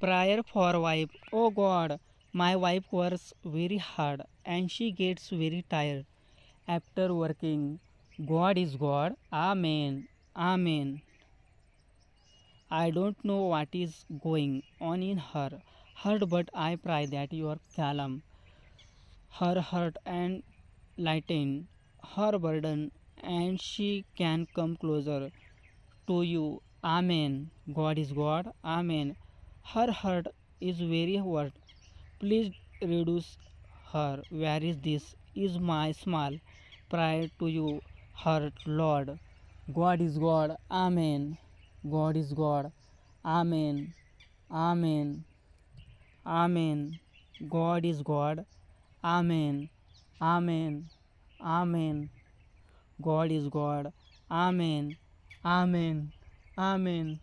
Prayer for wife. Oh God, my wife works very hard and she gets very tired after working. God is God. Amen. Amen. I don't know what is going on in her heart, but I pray that you are calm her heart and lighten her burden, and she can come closer to you. Amen. God is God. Amen. Her heart is very hurt. Please reduce her. Where is this? Is my small prayer to you, heart, Lord. God is God. Amen. God is God. Amen. Amen. Amen. God is God. Amen. Amen. Amen. God is God. Amen. Amen. Amen.